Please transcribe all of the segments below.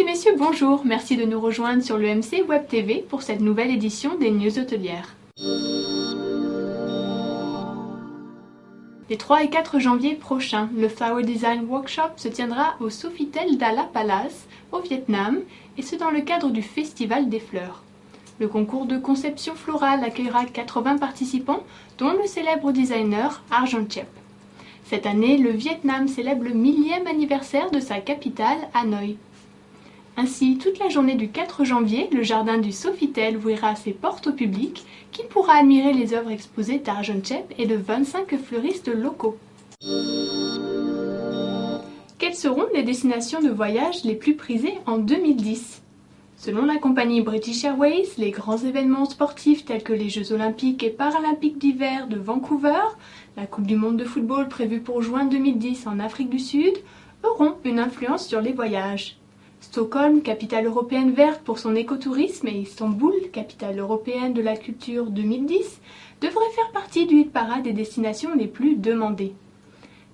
messieurs, bonjour. Merci de nous rejoindre sur l'EMC Web TV pour cette nouvelle édition des News hôtelières. Les 3 et 4 janvier prochains, le Flower Design Workshop se tiendra au Sofitel Dalla Palace, au Vietnam, et ce dans le cadre du Festival des Fleurs. Le concours de conception florale accueillera 80 participants, dont le célèbre designer Arjun Chep. Cette année, le Vietnam célèbre le 1000e anniversaire de sa capitale, Hanoï. Ainsi, toute la journée du 4 janvier, le jardin du Sofitel ouvrira ses portes au public, qui pourra admirer les œuvres exposées d'Arjun Chep et de 25 fleuristes locaux. Quelles seront les destinations de voyage les plus prisées en 2010 ? Selon la compagnie British Airways, les grands événements sportifs tels que les Jeux olympiques et paralympiques d'hiver de Vancouver, la Coupe du monde de football prévue pour juin 2010 en Afrique du Sud, auront une influence sur les voyages. Stockholm, capitale européenne verte pour son écotourisme, et Istanbul, capitale européenne de la culture 2010, devraient faire partie du hit-parade des destinations les plus demandées.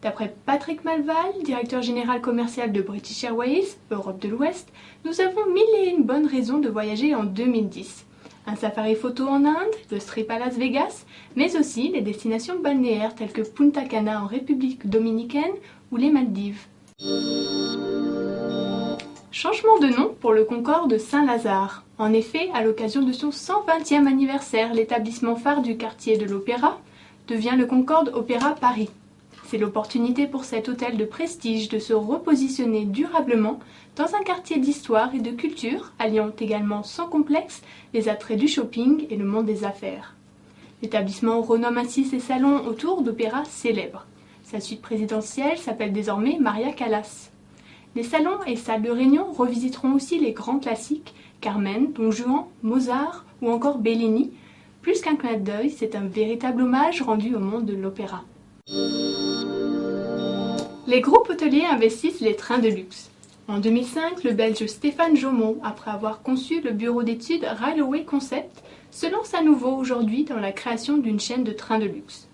D'après Patrick Malval, directeur général commercial de British Airways, Europe de l'Ouest, nous avons 1001 bonnes raisons de voyager en 2010. Un safari photo en Inde, le Strip à Las Vegas, mais aussi les destinations balnéaires telles que Punta Cana en République dominicaine ou les Maldives. Changement de nom pour le Concorde Saint-Lazare. En effet, à l'occasion de son 120e anniversaire, l'établissement phare du quartier de l'Opéra devient le Concorde Opéra Paris. C'est l'opportunité pour cet hôtel de prestige de se repositionner durablement dans un quartier d'histoire et de culture, alliant également sans complexe les attraits du shopping et le monde des affaires. L'établissement renomme ainsi ses salons autour d'opéras célèbres. Sa suite présidentielle s'appelle désormais Maria Callas. Les salons et salles de réunion revisiteront aussi les grands classiques Carmen, Don Juan, Mozart ou encore Bellini. Plus qu'un clin d'œil, c'est un véritable hommage rendu au monde de l'opéra. Les groupes hôteliers investissent les trains de luxe. En 2005, le Belge Stéphane Jaumont, après avoir conçu le bureau d'études Railway Concept, se lance à nouveau aujourd'hui dans la création d'une chaîne de trains de luxe.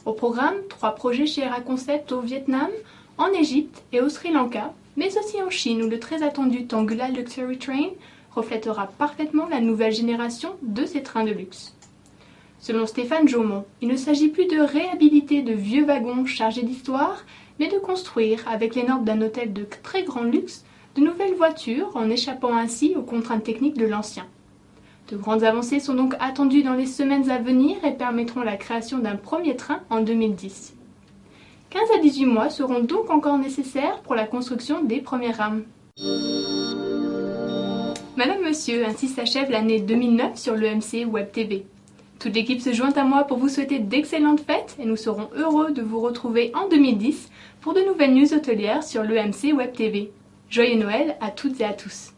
Au programme, 3 projets chez Air Concept au Vietnam, en Égypte et au Sri Lanka, mais aussi en Chine où le très attendu Tangula Luxury Train reflètera parfaitement la nouvelle génération de ces trains de luxe. Selon Stéphane Jaumont, il ne s'agit plus de réhabiliter de vieux wagons chargés d'histoire, mais de construire, avec les normes d'un hôtel de très grand luxe, de nouvelles voitures en échappant ainsi aux contraintes techniques de l'ancien. De grandes avancées sont donc attendues dans les semaines à venir et permettront la création d'un premier train en 2010. 15 à 18 mois seront donc encore nécessaires pour la construction des premières rames. Madame, Monsieur, ainsi s'achève l'année 2009 sur l'EMC Web TV. Toute l'équipe se joint à moi pour vous souhaiter d'excellentes fêtes et nous serons heureux de vous retrouver en 2010 pour de nouvelles news hôtelières sur l'EMC Web TV. Joyeux Noël à toutes et à tous!